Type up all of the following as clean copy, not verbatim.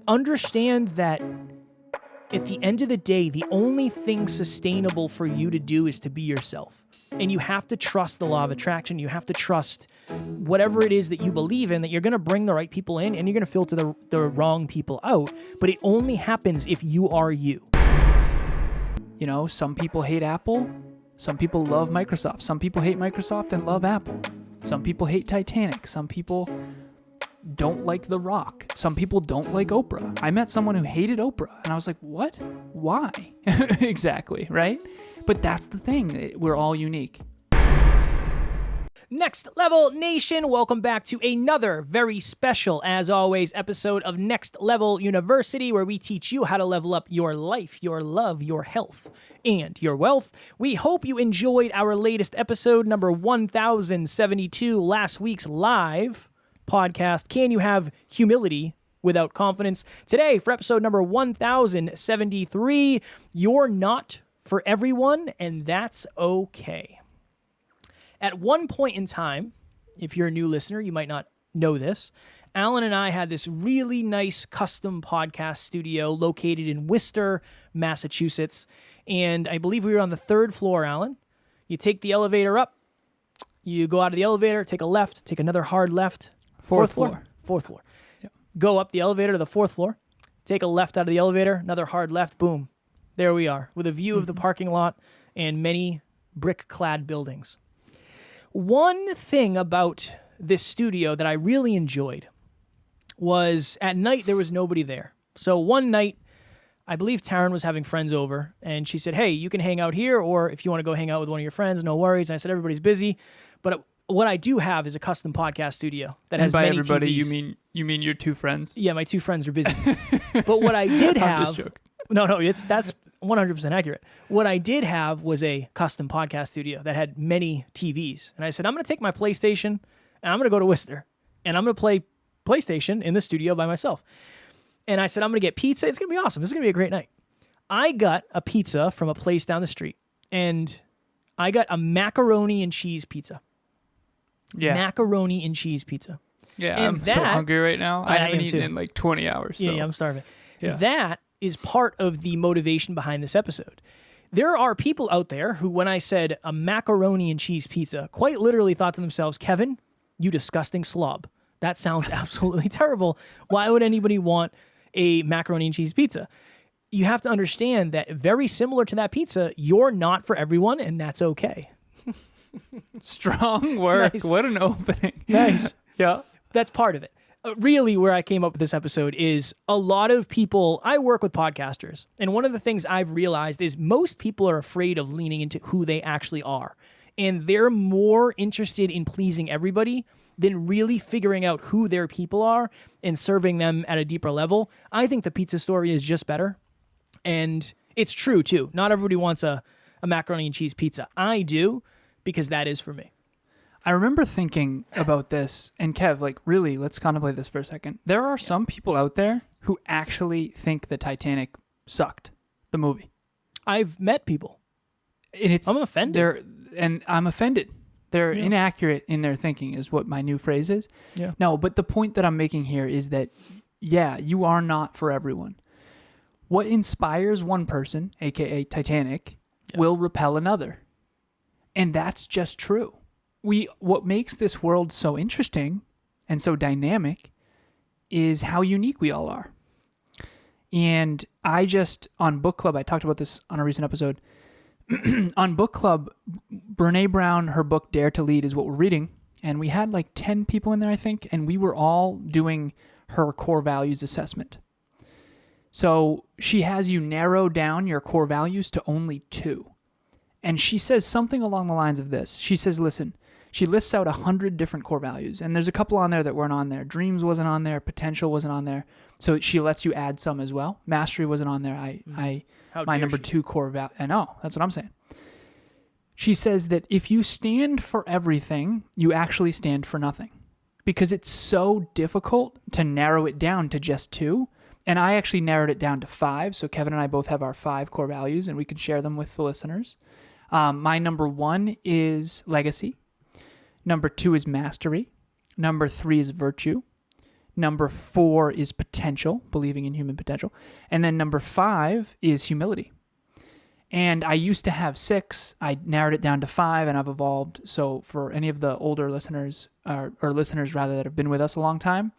understand that at the end of the day, the only thing sustainable for you to do is to be yourself. And you have to trust the law of attraction. You have to trust whatever it is that you believe in, that you're going to bring the right people in and you're going to filter the wrong people out. But it only happens if you are you. You know, some people hate Apple. Some people love Microsoft. Some people hate Microsoft and love Apple. Some people hate Titanic. Some people don't like The Rock. Some people don't like Oprah. I met someone who hated Oprah, and I was like, what? Why? Exactly, right? But that's the thing. We're all unique. Next Level Nation, welcome back to another very special, as always, episode of Next Level University, where we teach you how to level up your life, your love, your health, and your wealth. We hope you enjoyed our latest episode, number 1072, last week's live podcast, Can You Have Humility Without Confidence? Today, for episode number 1073, you're not for everyone, and that's okay. At one point in time, if you're a new listener, you might not know this, Alan and I had this really nice custom podcast studio located in Worcester, Massachusetts, and I believe we were on the 3rd floor, Alan. You take the elevator up, you go out of the elevator, take a left, take another hard left. Fourth floor. Yep. Go up the elevator to the 4th floor, take a left out of the elevator, another hard left, boom. There we are, with a view of the parking lot and many brick-clad buildings. One thing about this studio that I really enjoyed was at night there was nobody there. So one night, I believe Taryn was having friends over, and she said, hey, you can hang out here, or if you want to go hang out with one of your friends, no worries. And I said, everybody's busy, but what I do have is a custom podcast studio that has many everybody, TVs. you mean your 2 friends? Yeah, my 2 friends are busy. But what I did have... I'm just joking. No, that's 100% accurate. What I did have was a custom podcast studio that had many TVs. And I said, I'm going to take my PlayStation, and I'm going to go to Worcester, and I'm going to play PlayStation in the studio by myself. And I said, I'm going to get pizza. It's going to be awesome. This is going to be a great night. I got a pizza from a place down the street, and I got a macaroni and cheese pizza. Yeah. Macaroni and cheese pizza. Yeah, and I'm so hungry right now. I haven't eaten too. in like 20 hours. So. Yeah, I'm starving. Yeah. That is part of the motivation behind this episode. There are people out there who, when I said a macaroni and cheese pizza, quite literally thought to themselves, Kevin, you disgusting slob. That sounds absolutely terrible. Why would anybody want a macaroni and cheese pizza? You have to understand that very similar to that pizza, you're not for everyone, and that's okay. Strong work. Nice. What an opening. Nice. Yeah. That's part of it. Really, where I came up with this episode is a lot of people, I work with podcasters, and one of the things I've realized is most people are afraid of leaning into who they actually are, and they're more interested in pleasing everybody than really figuring out who their people are and serving them at a deeper level. I think the pizza story is just better, and it's true, too. Not everybody wants a macaroni and cheese pizza. I do, because that is for me. I remember thinking about this, and Kev, like, really, let's contemplate this for a second. There are some people out there who actually think the Titanic sucked, the movie. I've met people. And I'm offended. I'm offended. They're inaccurate in their thinking is what my new phrase is. Yeah. No, but the point that I'm making here is that, yeah, you are not for everyone. What inspires one person, aka Titanic, will repel another. And that's just true. What makes this world so interesting and so dynamic is how unique we all are. And on book club, I talked about this on a recent episode. On book club, Brene Brown, her book Dare to Lead is what we're reading. And we had like 10 people in there, I think. And we were all doing her core values assessment. So she has you narrow down your core values to only 2. And she says something along the lines of this. She says, listen, she lists out 100 different core values, and there's a couple on there that weren't on there. Dreams wasn't on there. Potential wasn't on there. So she lets you add some as well. Mastery wasn't on there. My number 2 core value. I know. That's what I'm saying. She says that if you stand for everything, you actually stand for nothing, because it's so difficult to narrow it down to just 2. And I actually narrowed it down to 5. So Kevin and I both have our 5 core values, and we can share them with the listeners. My number 1 is legacy. Number 2 is mastery. Number 3 is virtue. Number 4 is potential, believing in human potential. And then number 5 is humility. And I used to have 6. I narrowed it down to 5, and I've evolved. So for any of the older listeners, or listeners rather, that have been with us a long time,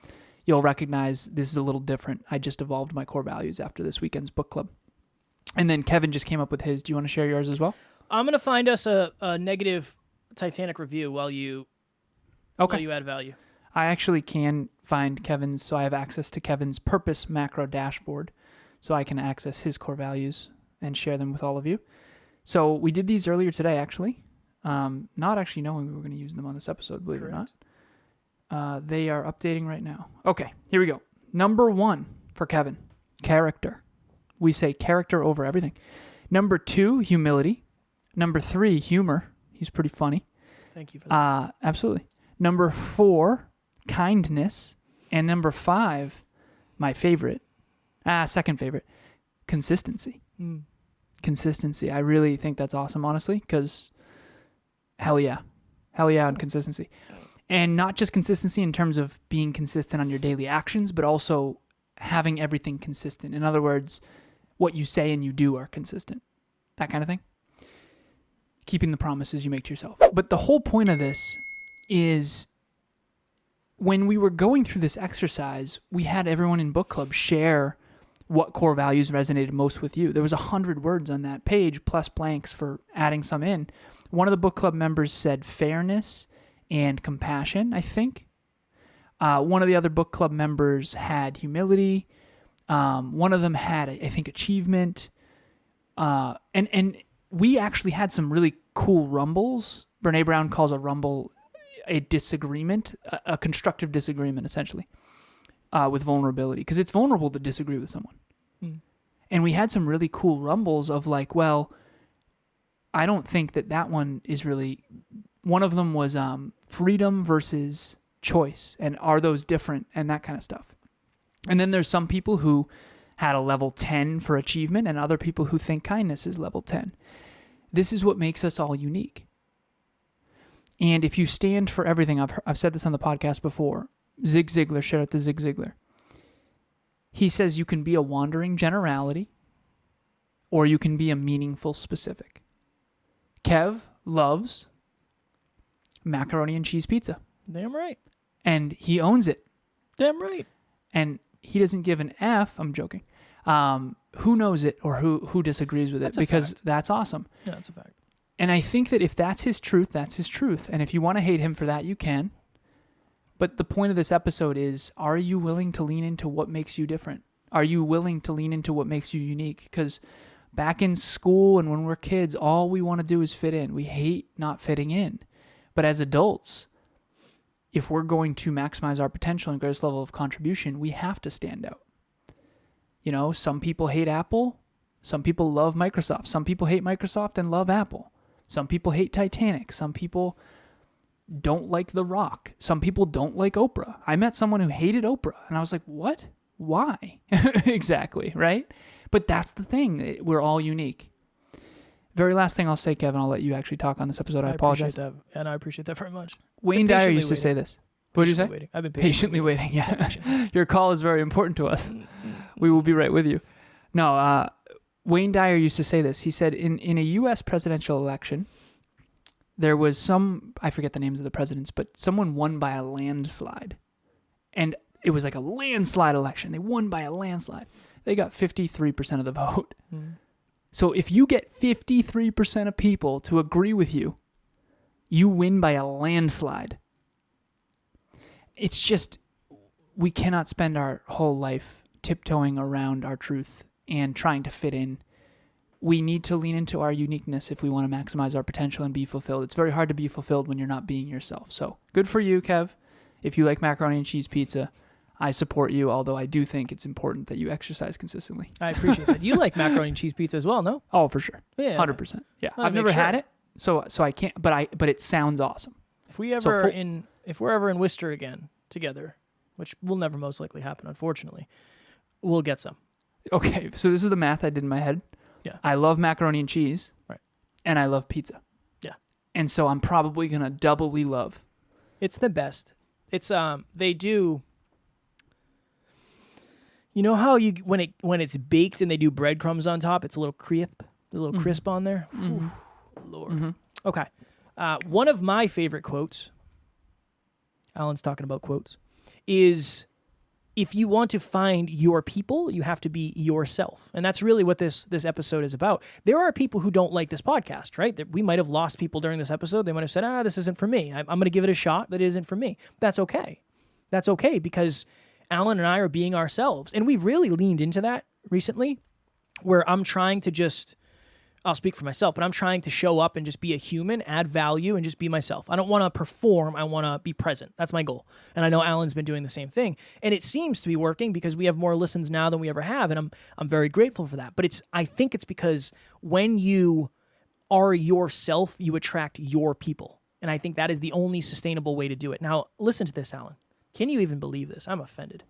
you'll recognize this is a little different. I just evolved my core values after this weekend's book club. And then Kevin just came up with his. Do you want to share yours as well? I'm going to find us a negative Titanic review while you add value. I actually can find Kevin's, so I have access to Kevin's purpose macro dashboard, so I can access his core values and share them with all of you. So we did these earlier today, actually, not actually knowing we were going to use them on this episode, believe it or not. They are updating right now. Okay, here we go. Number 1 for Kevin, character. We say character over everything. Number 2, humility. Number 3, humor. He's pretty funny. Thank you for that. Absolutely. Number 4, kindness. And number 5, my favorite, second favorite, consistency. Consistency. I really think that's awesome, honestly, because hell yeah on consistency. And not just consistency in terms of being consistent on your daily actions, but also having everything consistent. In other words, what you say and you do are consistent. That kind of thing. Keeping the promises you make to yourself. But the whole point of this is when we were going through this exercise, we had everyone in book club share what core values resonated most with you. There was 100 words on that page, plus blanks for adding some in. One of the book club members said fairness and compassion, I think. One of the other book club members had humility. One of them had, I think, achievement. And we actually had some really cool rumbles. Brene Brown calls a rumble a disagreement, a constructive disagreement, essentially, with vulnerability. Because it's vulnerable to disagree with someone. And we had some really cool rumbles of like, well, I don't think that one is really... One of them was freedom versus choice, and are those different, and that kind of stuff. And then there's some people who had a level 10 for achievement, and other people who think kindness is level 10. This is what makes us all unique. And if you stand for everything, I've said this on the podcast before, Zig Ziglar, shout out to Zig Ziglar. He says you can be a wandering generality, or you can be a meaningful specific. Kev loves macaroni and cheese pizza. Damn right. And he owns it. Damn right. And he doesn't give an F, I'm joking, who knows it or who disagrees with it, because that's awesome. Yeah, that's a fact. And I think that if that's his truth, that's his truth. And if you want to hate him for that, you can. But the point of this episode is, are you willing to lean into what makes you different? Are you willing to lean into what makes you unique? Because back in school and when we're kids, all we want to do is fit in. We hate not fitting in. But as adults, if we're going to maximize our potential and greatest level of contribution, we have to stand out. You know, some people hate Apple. Some people love Microsoft. Some people hate Microsoft and love Apple. Some people hate Titanic. Some people don't like The Rock. Some people don't like Oprah. I met someone who hated Oprah, and I was like, what? Why? Exactly, right? But that's the thing. We're all unique. Very last thing I'll say, Kevin, I'll let you actually talk on this episode. I apologize. Appreciate that, and I appreciate that very much. Wayne Dyer used to say this. What did you say? Waiting. I've been patiently waiting. Yeah. Your call is very important to us. We will be right with you. No, Wayne Dyer used to say this. He said in a U.S. presidential election, there was I forget the names of the presidents, but someone won by a landslide. And it was like a landslide election. They won by a landslide. They got 53% of the vote. So if you get 53% of people to agree with you, you win by a landslide. It's just, we cannot spend our whole life tiptoeing around our truth and trying to fit in. We need to lean into our uniqueness if we want to maximize our potential and be fulfilled. It's very hard to be fulfilled when you're not being yourself. So good for you, Kev. If you like macaroni and cheese pizza, I support you, although I do think it's important that you exercise consistently. I appreciate that. You like macaroni and cheese pizza as well, no? Oh, for sure. Yeah. 100%. Yeah. I've never had it, so I can't, but it sounds awesome. If we're ever in Worcester again together, which will never most likely happen, unfortunately, we'll get some. Okay, so this is the math I did in my head. Yeah. I love macaroni and cheese. Right. And I love pizza. Yeah. And so I'm probably going to doubly love. It's the best. It's they do You know how when it's baked and they do breadcrumbs on top, it's a little crisp. There's a little crisp on there. Ooh, Lord. Okay. One of my favorite quotes, Alan's talking about quotes, is if you want to find your people, you have to be yourself. And that's really what this episode is about. There are people who don't like this podcast, right? That we might have lost people during this episode. They might have said, this isn't for me. I'm going to give it a shot, but it isn't for me. That's okay. That's okay, because Alan and I are being ourselves. And we've really leaned into that recently, where I'm trying to just, I'll speak for myself, but I'm trying to show up and just be a human, add value, and just be myself. I don't want to perform. I want to be present. That's my goal. And I know Alan's been doing the same thing. And it seems to be working because we have more listens now than we ever have. And I'm very grateful for that. But I think it's because when you are yourself, you attract your people. And I think that is the only sustainable way to do it. Now, listen to this, Alan. Can you even believe this? I'm offended.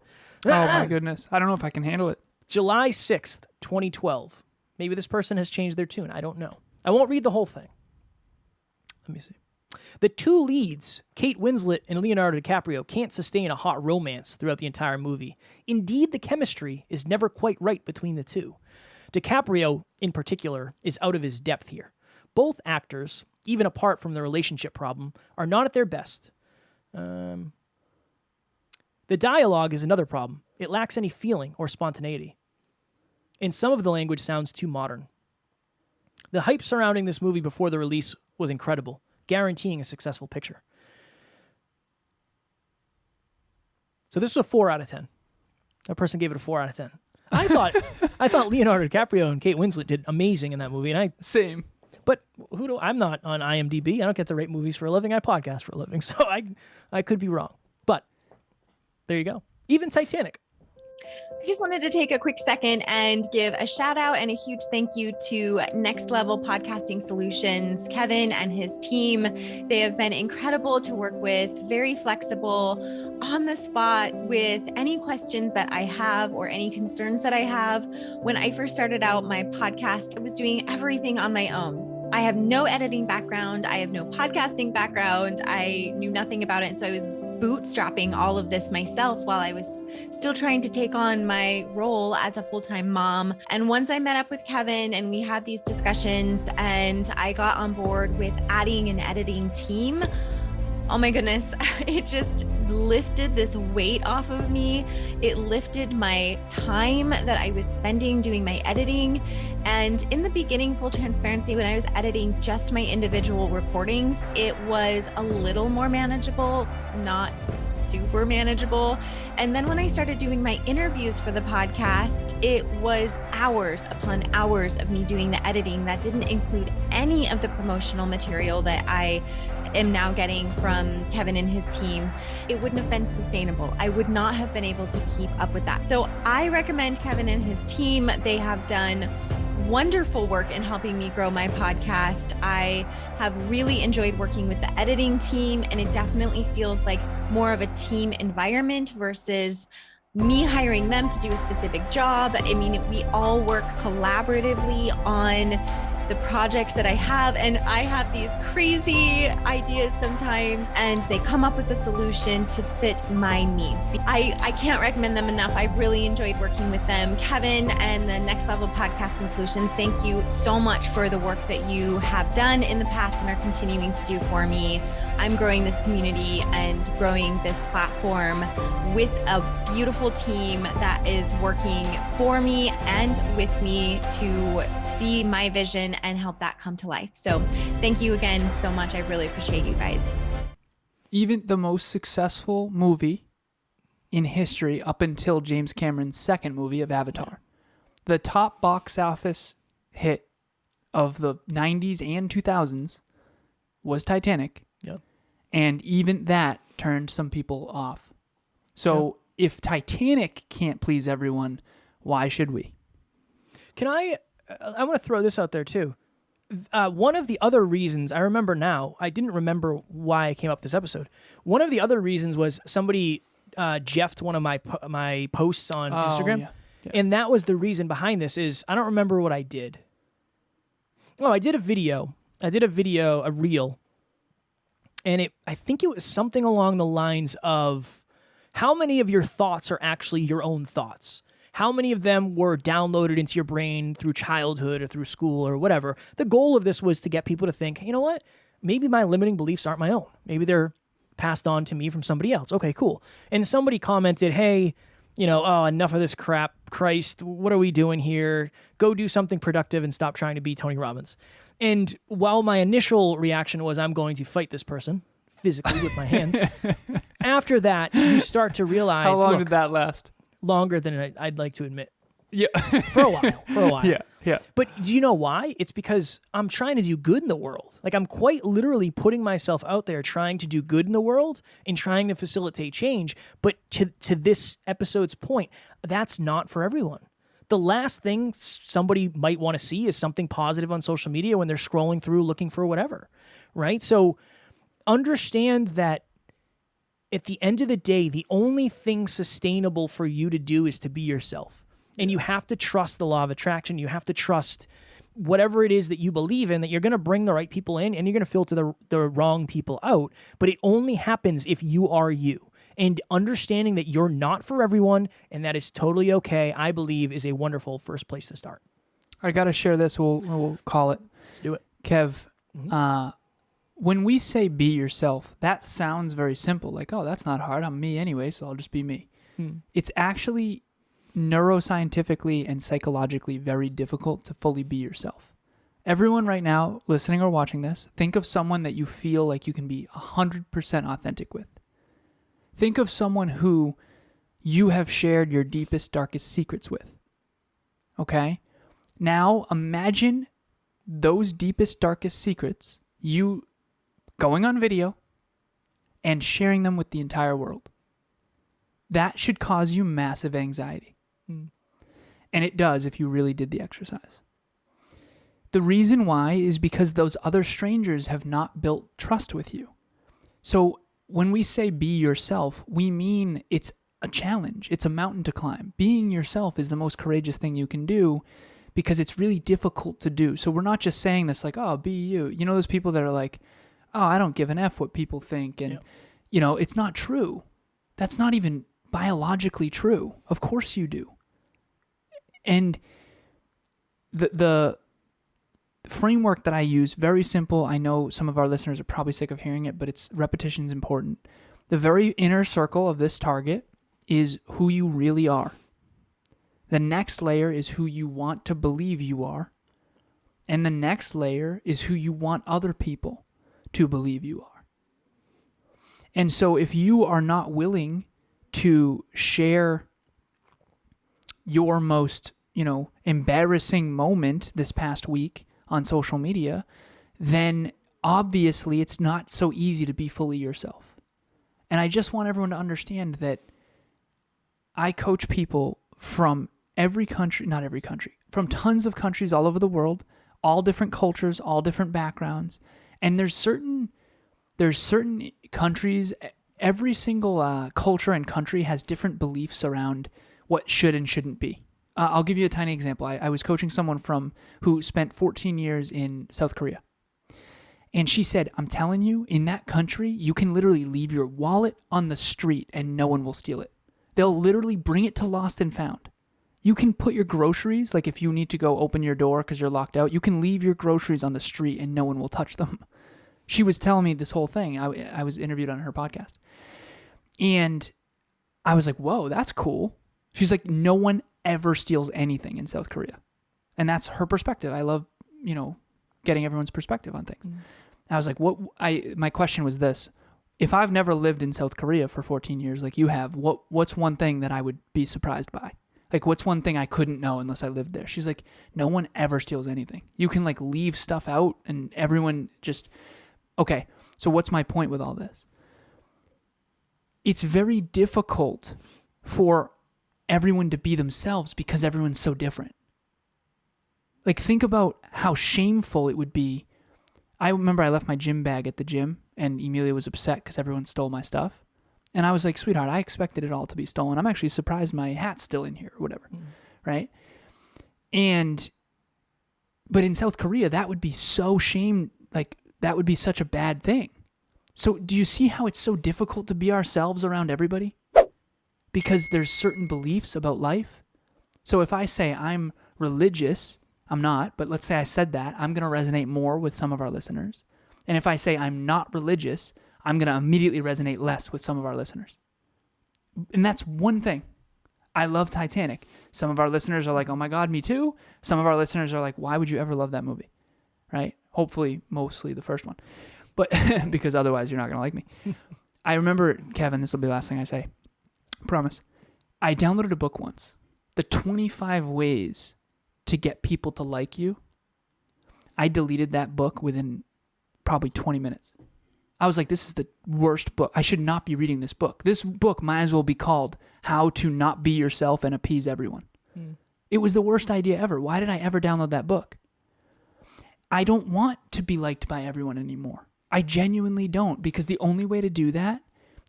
Oh, my goodness. I don't know if I can handle it. July 6th, 2012. Maybe this person has changed their tune. I don't know. I won't read the whole thing. Let me see. The two leads, Kate Winslet and Leonardo DiCaprio, can't sustain a hot romance throughout the entire movie. Indeed, the chemistry is never quite right between the two. DiCaprio, in particular, is out of his depth here. Both actors, even apart from the relationship problem, are not at their best. The dialogue is another problem. It lacks any feeling or spontaneity. And some of the language sounds too modern. The hype surrounding this movie before the release was incredible, guaranteeing a successful picture. So this was a 4 out of 10. That person gave it a 4 out of 10. I thought Leonardo DiCaprio and Kate Winslet did amazing in that movie, and Same. But I'm not on IMDb. I don't get to rate movies for a living. I podcast for a living, so I could be wrong. But there you go. Even Titanic. I just wanted to take a quick second and give a shout out and a huge thank you to Next Level Podcasting Solutions, Kevin and his team. They have been incredible to work with, very flexible, on the spot with any questions that I have or any concerns that I have. When I first started out my podcast, I was doing everything on my own. I have no editing background. I have no podcasting background. I knew nothing about it. And so I was bootstrapping all of this myself while I was still trying to take on my role as a full-time mom. And once I met up with Kevin and we had these discussions and I got on board with adding an editing team, oh my goodness, it just lifted this weight off of me. It lifted my time that I was spending doing my editing. And in the beginning, full transparency, when I was editing just my individual recordings, it was a little more manageable, not super manageable. And then when I started doing my interviews for the podcast, it was hours upon hours of me doing the editing that didn't include any of the promotional material that I am now getting from Kevin and his team. It wouldn't have been sustainable. I would not have been able to keep up with that. So I recommend Kevin and his team. They have done wonderful work in helping me grow my podcast. I have really enjoyed working with the editing team, and it definitely feels like more of a team environment versus me hiring them to do a specific job. I mean, we all work collaboratively on the projects that I have, and I have these crazy ideas sometimes, and they come up with a solution to fit my needs. I can't recommend them enough. I really enjoyed working with them. Kevin and the Next Level Podcasting Solutions, thank you so much for the work that you have done in the past and are continuing to do for me. I'm growing this community and growing this platform with a beautiful team that is working for me and with me to see my vision and help that come to life. So thank you again so much. I really appreciate you guys. Even the most successful movie in history up until James Cameron's second movie of Avatar, the top box office hit of the 90s and 2000s was Titanic. Yep. And even that turned some people off. So if Titanic can't please everyone, why should we? Can I want to throw this out there too. One of the other reasons, I remember now, I didn't remember why I came up with this episode. One of the other reasons was somebody Jeffed one of my posts on Instagram. Yeah. And that was the reason behind this is, I don't remember what I did. Oh, I did a video. A reel. And I think it was something along the lines of how many of your thoughts are actually your own thoughts? How many of them were downloaded into your brain through childhood or through school or whatever? The goal of this was to get people to think, you know what? Maybe my limiting beliefs aren't my own. Maybe they're passed on to me from somebody else. Okay, cool. And somebody commented, hey, oh, enough of this crap. Christ, what are we doing here? Go do something productive and stop trying to be Tony Robbins. And while my initial reaction was, I'm going to fight this person physically with my hands, after that, you start to realize, How long did that last? Longer than I'd like to admit. Yeah. For a while. Yeah. But do you know why? It's because I'm trying to do good in the world. Like, I'm quite literally putting myself out there trying to do good in the world and trying to facilitate change. But to this episode's point, that's not for everyone. The last thing somebody might want to see is something positive on social media when they're scrolling through looking for whatever, right? So understand that at the end of the day, the only thing sustainable for you to do is to be yourself. And you have to trust the law of attraction. You have to trust whatever it is that you believe in, that you're going to bring the right people in and you're going to filter the wrong people out. But it only happens if you are you. And understanding that you're not for everyone and that is totally okay, I believe, is a wonderful first place to start. I got to share this. We'll call it. Let's do it. Kev, when we say be yourself, that sounds very simple. Like, oh, that's not hard. I'm me anyway, so I'll just be me. It's actually neuroscientifically and psychologically very difficult to fully be yourself. Everyone right now listening or watching this, think of someone that you feel like you can be 100% authentic with. Think of someone who you have shared your deepest, darkest secrets with. Okay? Now imagine those deepest, darkest secrets, you going on video and sharing them with the entire world. That should cause you massive anxiety. And it does if you really did the exercise. The reason why is because those other strangers have not built trust with you. So when we say be yourself, we mean it's a challenge. It's a mountain to climb. Being yourself is the most courageous thing you can do because it's really difficult to do. So we're not just saying this like, oh, be you. You know those people that are like, oh, I don't give an F what people think. And, it's not true. That's not even biologically true. Of course you do. And the framework that I use, very simple. I know some of our listeners are probably sick of hearing it, but it's repetition is important. The very inner circle of this target is who you really are. The next layer is who you want to believe you are. And the next layer is who you want other people to believe you are. And so if you are not willing to share your most, embarrassing moment this past week on social media, then obviously it's not so easy to be fully yourself. And I just want everyone to understand that I coach people from every country, not every country, from tons of countries all over the world, all different cultures, all different backgrounds. And there's certain countries, every single culture and country has different beliefs around what should and shouldn't be. I'll give you a tiny example. I was coaching someone who spent 14 years in South Korea. And she said, I'm telling you, in that country, you can literally leave your wallet on the street and no one will steal it. They'll literally bring it to Lost and Found. You can put your groceries, like if you need to go open your door because you're locked out, you can leave your groceries on the street and no one will touch them. She was telling me this whole thing. I was interviewed on her podcast. And I was like, whoa, that's cool. She's like, no one ever steals anything in South Korea. And that's her perspective. I love, getting everyone's perspective on things. I was like, my question was this. If I've never lived in South Korea for 14 years like you have, what's one thing that I would be surprised by? Like, what's one thing I couldn't know unless I lived there? She's like, no one ever steals anything. You can leave stuff out and everyone just... Okay, so what's my point with all this? It's very difficult for everyone to be themselves because everyone's so different. Think about how shameful it would be. I remember I left my gym bag at the gym and Emilia was upset because everyone stole my stuff. And I was like, sweetheart, I expected it all to be stolen. I'm actually surprised my hat's still in here or whatever, right? But in South Korea, that would be so that would be such a bad thing. So do you see how it's so difficult to be ourselves around everybody? Because there's certain beliefs about life So if I say I'm religious, I'm not, but let's say I said that, I'm going to resonate more with some of our listeners. And if I say I'm not religious, I'm going to immediately resonate less with some of our listeners. And that's one thing. I love Titanic. Some of our listeners are like, oh my God, me too. Some of our listeners are like, why would you ever love that movie? Right? Hopefully, mostly the first one. But because otherwise you're not going to like me. I remember, Kevin, this will be the last thing I say. Promise. I downloaded a book once. The 25 Ways to Get People to Like You. I deleted that book within probably 20 minutes. I was like, this is the worst book. I should not be reading this book. This book might as well be called How to Not Be Yourself and Appease Everyone. It was the worst idea ever. Why did I ever download that book? I don't want to be liked by everyone anymore. I genuinely don't, because the only way to do that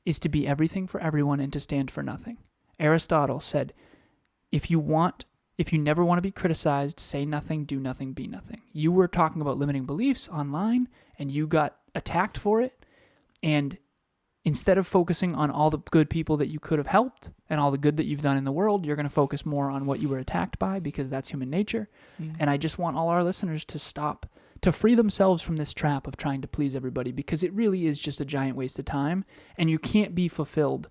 is to be everything for everyone and to stand for nothing. Aristotle said, if you never want to be criticized, say nothing, do nothing, be nothing. You were talking about limiting beliefs online and you got attacked for it. And instead of focusing on all the good people that you could have helped and all the good that you've done in the world, you're going to focus more on what you were attacked by, because that's human nature. And I just want all our listeners to stop, to free themselves from this trap of trying to please everybody, because it really is just a giant waste of time and you can't be fulfilled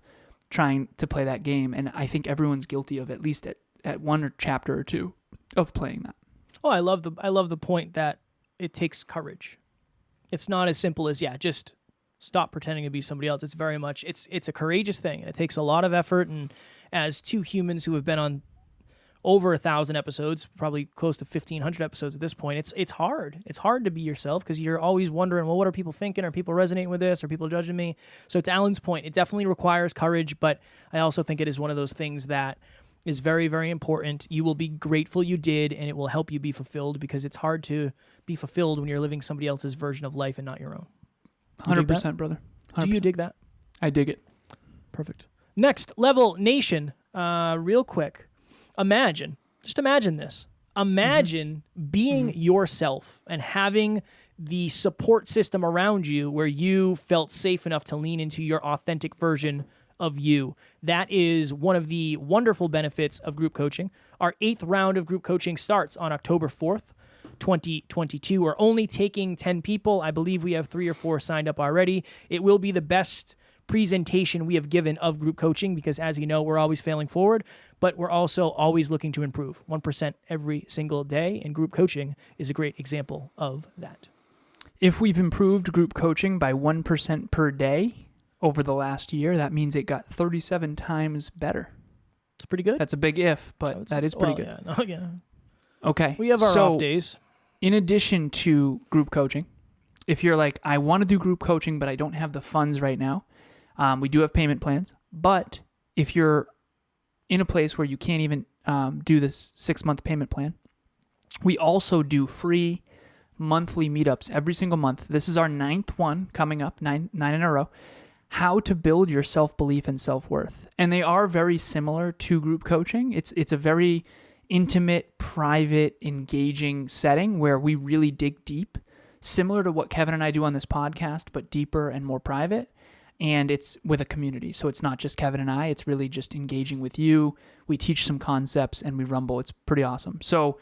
trying to play that game. And I think everyone's guilty of at least at one chapter or two of playing that. Oh, I love the point that it takes courage. It's not as simple as, just stop pretending to be somebody else. It's very much, it's a courageous thing. And it takes a lot of effort. And as two humans who have been on over 1,000 episodes, probably close to 1,500 episodes at this point, it's hard. It's hard to be yourself because you're always wondering, well, what are people thinking? Are people resonating with this? Are people judging me? So to Alan's point, it definitely requires courage, but I also think it is one of those things that is very, very important. You will be grateful you did, and it will help you be fulfilled, because it's hard to be fulfilled when you're living somebody else's version of life and not your own. 100%, brother. 100%. Do you dig that? I dig it. Perfect. Next level nation, real quick. Just imagine this. Imagine being yourself and having the support system around you where you felt safe enough to lean into your authentic version of you. That is one of the wonderful benefits of group coaching. Our 8th round of group coaching starts on October 4th, 2022. We're only taking 10 people. I believe we have 3 or 4 signed up already. It will be the best presentation we have given of group coaching, because as you know, we're always failing forward, but we're also always looking to improve 1% every single day, and group coaching is a great example of that. If we've improved group coaching by 1% per day over the last year, that means it got 37 times better. It's pretty good. That's a big if, but that is pretty good. Okay. We have our off days. In addition to group coaching, if you're like, I want to do group coaching, but I don't have the funds right now, we do have payment plans. But if you're in a place where you can't even do this 6-month payment plan, we also do free monthly meetups every single month. This is our 9th one coming up, nine in a row. How to build your self-belief and self-worth. And they are very similar to group coaching. It's a very intimate, private, engaging setting where we really dig deep, similar to what Kevin and I do on this podcast, but deeper and more private. And it's with a community. So it's not just Kevin and I, it's really just engaging with you. We teach some concepts and we rumble. It's pretty awesome. So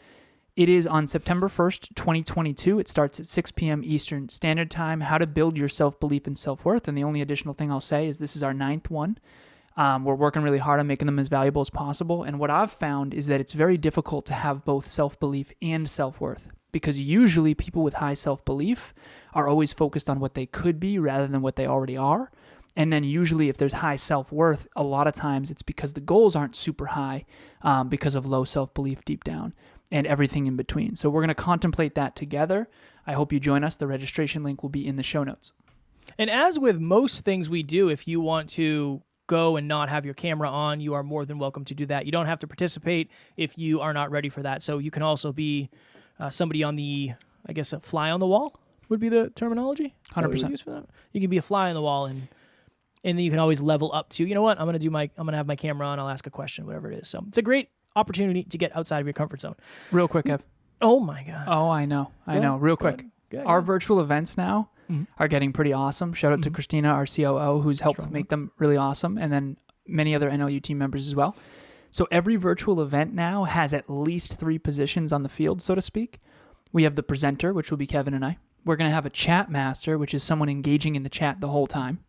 it is on September 1st, 2022. It starts at 6 p.m. Eastern Standard Time, how to build your self-belief and self-worth. And the only additional thing I'll say is this is our 9th one. We're working really hard on making them as valuable as possible. And what I've found is that it's very difficult to have both self-belief and self-worth, because usually people with high self-belief are always focused on what they could be rather than what they already are. And then usually if there's high self-worth, a lot of times it's because the goals aren't super high because of low self-belief deep down and everything in between. So we're going to contemplate that together. I hope you join us. The registration link will be in the show notes. And as with most things we do, if you want to go and not have your camera on, you are more than welcome to do that. You don't have to participate if you are not ready for that. So you can also be somebody on the, I guess, a fly on the wall would be the terminology. 100%. You can be a fly on the wall, and then you can always level up to, you know what, I'm going to have my camera on, I'll ask a question, whatever it is. So it's a great opportunity to get outside of your comfort zone. Real quick, Ev. Oh my God. Oh, I know. Real quick. Our virtual events now are getting pretty awesome. Shout out to Christina, our COO, who's helped make them really awesome, and then many other NLU team members as well. So every virtual event now has at least 3 positions on the field, so to speak. We have the presenter, which will be Kevin and I. We're going to have a chat master, which is someone engaging in the chat the whole time.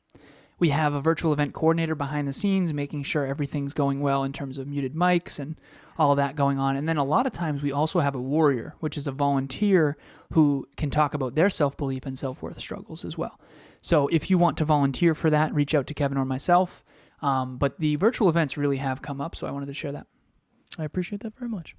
We have a virtual event coordinator behind the scenes, making sure everything's going well in terms of muted mics and all of that going on. And then a lot of times we also have a warrior, which is a volunteer who can talk about their self-belief and self-worth struggles as well. So if you want to volunteer for that, reach out to Kevin or myself. But the virtual events really have come up, so I wanted to share that. I appreciate that very much.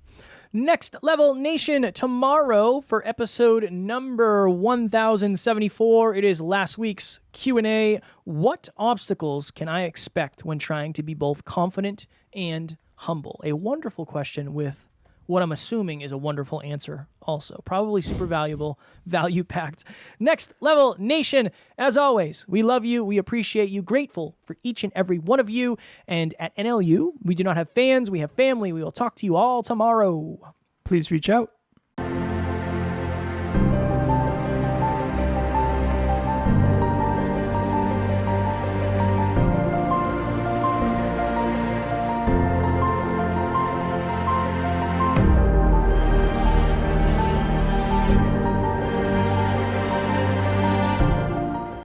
Next Level Nation, tomorrow for episode number 1074, it is last week's Q&A. What obstacles can I expect when trying to be both confident and humble? A wonderful question with what I'm assuming is a wonderful answer also. Probably super valuable, value-packed. Next Level Nation, as always, we love you, we appreciate you, grateful for each and every one of you. And at NLU, we do not have fans, we have family. We will talk to you all tomorrow. Please reach out.